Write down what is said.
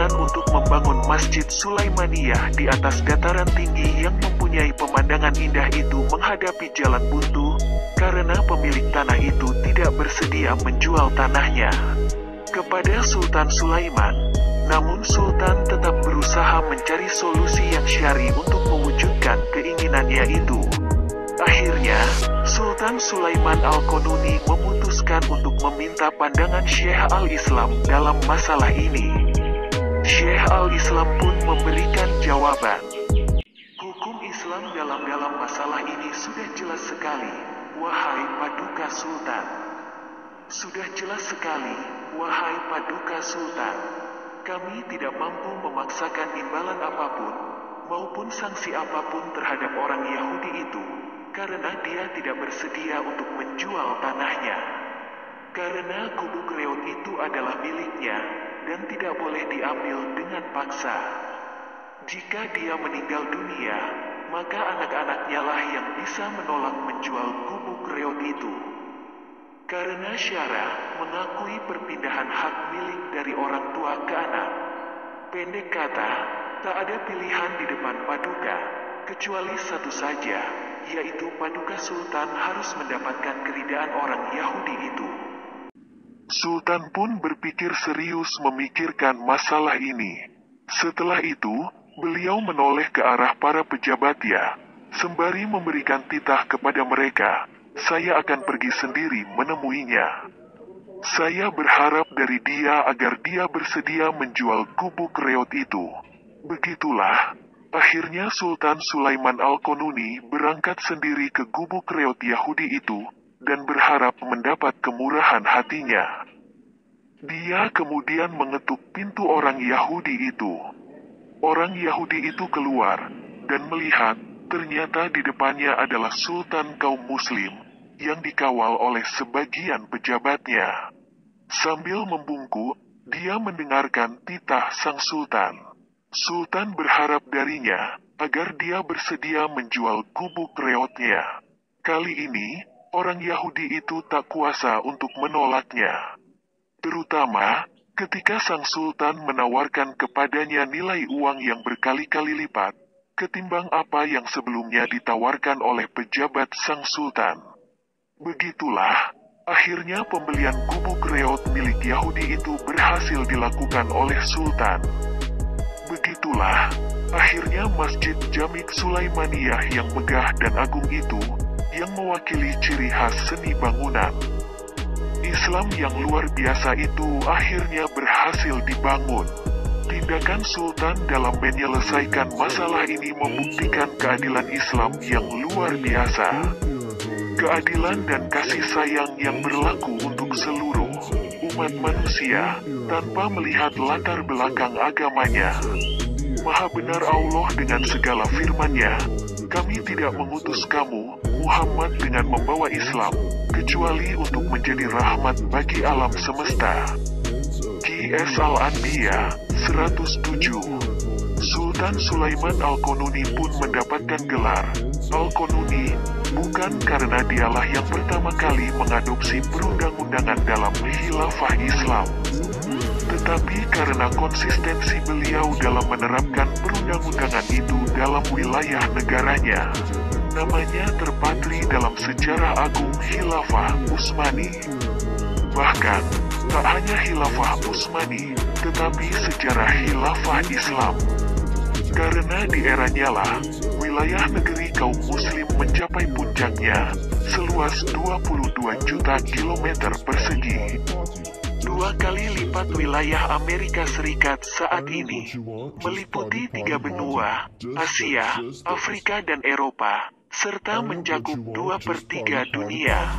memutuskan untuk membangun Masjid Sulaimaniyah di atas dataran tinggi yang mempunyai pemandangan indah itu menghadapi jalan buntu, karena pemilik tanah itu tidak bersedia menjual tanahnya kepada Sultan Sulaiman. Namun Sultan tetap berusaha mencari solusi yang syar'i untuk mewujudkan keinginannya itu. Akhirnya, Sultan Sulaiman Al-Qanuni memutuskan untuk meminta pandangan Syekh Al-Islam dalam masalah ini. Syekh Al-Islam pun memberikan jawaban. Hukum Islam dalam masalah ini sudah jelas sekali, wahai Paduka Sultan. Sudah jelas sekali, wahai Paduka Sultan. Kami tidak mampu memaksakan imbalan apapun, maupun sanksi apapun terhadap orang Yahudi itu, karena dia tidak bersedia untuk menjual tanahnya. Karena gubuk reot itu adalah miliknya, dan tidak boleh diambil dengan paksa. Jika dia meninggal dunia, maka anak-anaknya lah yang bisa menolak menjual gubuk reot itu. Karena syara mengakui perpindahan hak milik dari orang tua ke anak. Pendek kata, tak ada pilihan di depan Paduka, kecuali satu saja, yaitu Paduka Sultan harus mendapatkan keridaan orang Yahudi itu. Sultan pun berpikir serius memikirkan masalah ini. Setelah itu, beliau menoleh ke arah para pejabatnya, sembari memberikan titah kepada mereka. Saya akan pergi sendiri menemuinya. Saya berharap dari dia agar dia bersedia menjual gubuk reot itu. Begitulah, akhirnya Sultan Sulaiman Al-Qanuni berangkat sendiri ke gubuk reot Yahudi itu, dan berharap mendapat kemurahan hatinya. Dia kemudian mengetuk pintu orang Yahudi itu. Orang Yahudi itu keluar, dan melihat, ternyata di depannya adalah Sultan kaum Muslim, yang dikawal oleh sebagian pejabatnya. Sambil membungkuk, dia mendengarkan titah sang Sultan. Sultan berharap darinya, agar dia bersedia menjual gubuk reotnya. Kali ini, orang Yahudi itu tak kuasa untuk menolaknya. Terutama, ketika sang Sultan menawarkan kepadanya nilai uang yang berkali-kali lipat, ketimbang apa yang sebelumnya ditawarkan oleh pejabat sang Sultan. Begitulah, akhirnya pembelian gubuk reot milik Yahudi itu berhasil dilakukan oleh Sultan. Begitulah, akhirnya Masjid Jamik Sulaimaniyah yang megah dan agung itu, yang mewakili ciri khas seni bangunan Islam yang luar biasa itu akhirnya berhasil dibangun. Tindakan Sultan dalam menyelesaikan masalah ini membuktikan keadilan Islam yang luar biasa. Keadilan dan kasih sayang yang berlaku untuk seluruh umat manusia, tanpa melihat latar belakang agamanya. Maha benar Allah dengan segala firman-Nya, kami tidak mengutus kamu, Muhammad, dengan membawa Islam, kecuali untuk menjadi rahmat bagi alam semesta. Qs Al-Anbiya 107. Sultan Sulaiman Al-Qanuni pun mendapatkan gelar Al-Qanuni, bukan karena dialah yang pertama kali mengadopsi perundang-undangan dalam khilafah Islam, tetapi karena konsistensi beliau dalam menerapkan perundang-undangan itu dalam wilayah negaranya. Namanya terpatri dalam sejarah agung khilafah Utsmani. Bahkan, tak hanya khilafah Utsmani, tetapi sejarah khilafah Islam. Karena di eranya lah, wilayah negeri kaum muslim mencapai puncaknya, seluas 22 juta kilometer persegi. 2 kali lipat wilayah Amerika Serikat saat ini, meliputi 3 benua, Asia, Afrika dan Eropa, serta mencakup 2/3 dunia.